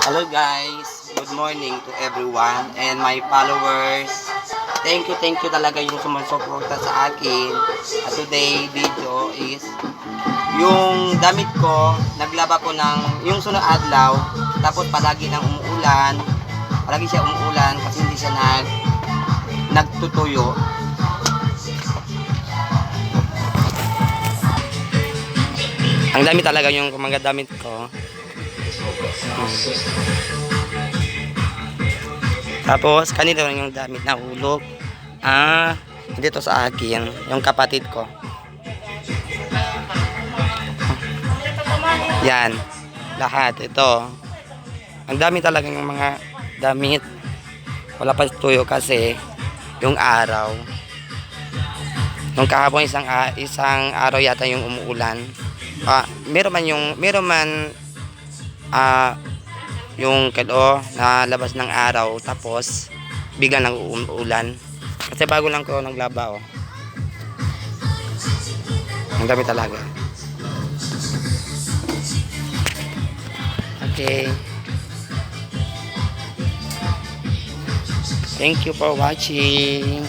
Hello guys, good morning to everyone and my followers. Thank you talaga yung sumusuporta sa akin. At today video is yung damit ko, naglaba ko ng yung sunod adlaw, tapos palagi nang umuulan. Palagi siya umuulan kasi hindi siya nagtutuyo. Ang dami talaga yung mga damit ko. Tapos kanito yung damit na hulog. Dito sa akin, yung kapatid ko. Yan, lahat ito. Ang dami talaga yung mga damit. Wala pa tuyo kasi yung araw. Nung kahapon isang araw yata yung umuulan. Meron man yung kado na labas ng araw tapos biglang nang uulan kasi bago lang ko naglaba ang dami talaga. Okay, thank you for watching.